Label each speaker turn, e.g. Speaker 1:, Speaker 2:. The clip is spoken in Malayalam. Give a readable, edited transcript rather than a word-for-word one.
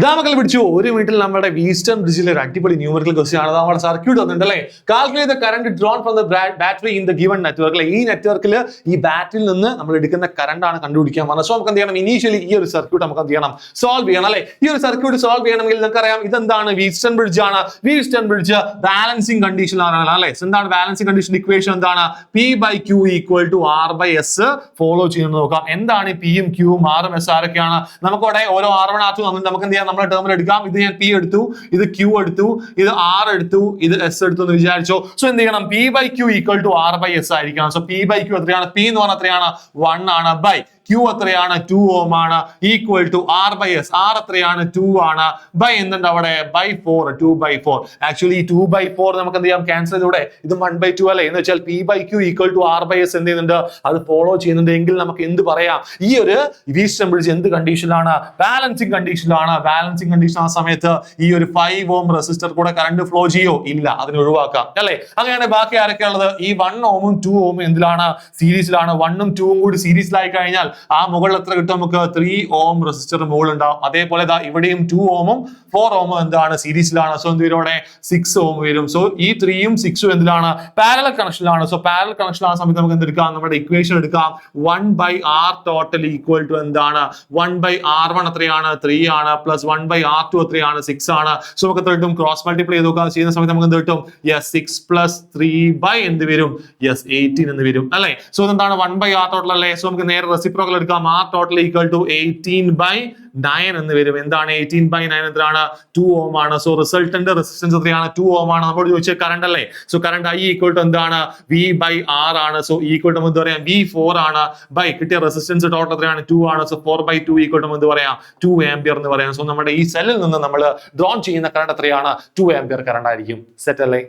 Speaker 1: ദാമക്കൾ പിടിച്ചു ഒരു മിനിറ്റിൽ നമ്മുടെ ഈസ്റ്റേൺ ബ്രിഡ്ജിലെ ഒരു അടിപൊളി ന്യൂമറിക്കൽ ക്വസ്റ്റ്യൻ ആണ്. നമ്മുടെ സർക്യൂട്ട് വന്നിട്ടുണ്ട് അല്ലേ. Calculate the current drawn from the battery in the given network. ഈ നെറ്റ്വർക്കിൽ ഈ ബാറ്ററിയിൽ നിന്ന് നമ്മൾ എടുക്കുന്ന കറണ്ട് ആണ് കണ്ടുപിടിക്കാൻ പറഞ്ഞത്. സോ നമുക്ക് എന്ത് ചെയ്യണം, ഇനീഷ്യലി ഈ ഒരു സർക്യൂട്ട് നമുക്ക് എന്ത് ചെയ്യണം, സോൾവ് ചെയ്യണം അല്ലേ. ഈ ഒരു സർക്യൂട്ട് സോൾവ് ചെയ്യണമെങ്കിൽ നമുക്കറിയാം ഇതെന്താണ്, ഈസ്റ്റേൺ ബ്രിഡ്ജ് ആണ്. ഈസ്റ്റേൺ ബ്രിഡ്ജ് ബാലൻസിങ് കണ്ടീഷനിലാണ് അല്ലേ. എന്താണ് ബാലൻസിങ് കണ്ടീഷൻ ഇക്വേഷൻ, എന്താണ് P/Q = R/S. ഫോളോ ചെയ്യുന്നത് നോക്കാം. എന്താണ് P യും Q യും R ഉം S ആരൊക്കെയാണ്, നമുക്കവിടെ ഓരോ R1 R2 തന്നിട്ട് നമുക്ക് എന്ത് ചെയ്യാം, നമ്മുടെ ടേമിൽ എടുക്കാം. ഇത് ഞാൻ P എടുത്തു, ഇത് Q എടുത്തു, ഇത് R എടുത്തു, ഇത് S എടുത്തു എന്ന് വിചാരിച്ചോ. സോ എന്ത് ചെയ്യണം, P/Q = R/S ആയിരിക്കണം. സോ P/Q എത്രയാണ്, P എന്ന് പറഞ്ഞാൽ എത്രയാണ്, 1 ആണ്, ബൈ Q എത്രയാണ്, 2 ohm ആണ്, ഈക്വൽ ടു R/S. R എത്രയാണ്, 2 ആണ്, ബൈ എന്തുണ്ട് അവിടെ, ബൈ 4, 2/4. ആക്ച്വലി 2/4 നമുക്ക് എന്ത് ചെയ്യാം, ക്യാൻസൽ ചെയ്തൂടെ, ഇത് 1/2 അല്ലേ. എന്ന് വെച്ചാൽ P/Q = R/S എന്ത് ചെയ്യുന്നുണ്ട്, അത് ഫോളോ ചെയ്യുന്നുണ്ട്. എങ്കിൽ നമുക്ക് എന്ത് പറയാം, ഈ ഒരു ഈസ്റ്റേൺ ബ്രിഡ്ജ് എന്ത് കണ്ടീഷനിലാണ്, ബാലൻസിങ് കണ്ടീഷനിലാണ്. ബാലൻസിങ് കണ്ടീഷൻ ആ സമയത്ത് ഈ ഒരു 5 ohm റെസിസ്റ്റർ കൂടെ കറണ്ട് ഫ്ലോ ചെയ്യോ, ഇല്ല, അതിന് ഒഴിവാക്കാം അല്ലേ. അങ്ങനെയാണ് ബാക്കി ആരൊക്കെ ഉള്ളത്, ഈ 1 ohm ഉം 2 ohm എന്തിലാണ്, സീരീസിലാണ്. 1 ഉം 2 ഉം കൂടി സീരീസിലായി കഴിഞ്ഞാൽ ആ മുകളിൽ എത്ര കിട്ടും, നമുക്ക് 3 ohm റെസിസ്റ്റർ മുകളിൽ ഉണ്ടാവും. അതേപോലെ ഇവിടെയും 2 ohm ഉം 4 ohm എന്താണ്, സീരീസിലാണ്. സോ എന്ത് വരും, അവിടെ 6 ohm വരും. സോ ഈ 3 ഉം 6 ഉം എന്തിലാണ്, പാരലൽ കണക്ഷനിലാണ്. സോ പാരലൽ കണക്ഷൻ ആ സമയത്ത് നമുക്ക് എന്തെടുക്കാം, നമ്മുടെ ഇക്വേഷൻ എടുക്കാം. 1/R total = എന്താണ്, 1/R1 എത്രയാണ്, 3 ആണ്, പ്ലസ് 1/R2 എത്രയാണ്, 6 ആണ്. സോ നമുക്ക് എത്ര കിട്ടും, ക്രോസ് മൾട്ടിപ്ലൈ ചെയ്ത് നോക്കാം. ചെയ്യുന്ന സമയത്ത് നമുക്ക് എന്ത് കിട്ടും, 6 + 3 എന്ത് വരും, 18 എന്ന് വരും അല്ലെ. സോ എന്താണ് 1/R total അല്ലേ. സോ നമുക്ക് നേരെ റെസിപ്രോക്കൽ എടുക്കാം. R total = 18/9 എന്ന് വരും. എന്താണ് 18/9 എത്രയാണ്, 2 ohm ആണ്. സോ റിസൾട്ടന്റ് റെസിസ്റ്റൻസ് എത്രയാണ്, 2 ohm ആണ്. നമ്മളോട് ചോദിച്ച കറണ്ട് അല്ലേ. സോ കറണ്ട് I = എന്താണ്, V/R ആണ്. സോ ഈക്വൽ ടു എന്ത് പറയാം, V4 ആണ്, ബൈ കിട്ടിയ റെസിസ്റ്റൻസ് ടോട്ടൽ എത്രയാണ്, 2 ആണ്. സോ 4/2 ഈക്വൽ ടു എന്ത് പറയാം, 2 ആംപിയർ എന്ന് പറയാം. സോ നമ്മുടെ ഈ സെല്ലിൽ നിന്ന് നമ്മൾ ഡ്രോൺ ചെയ്യുന്ന കറണ്ട് എത്രയാണ്, 2 ആംപിയർ കറണ്ട് ആയിരിക്കും. സെറ്റ് അല്ലേ.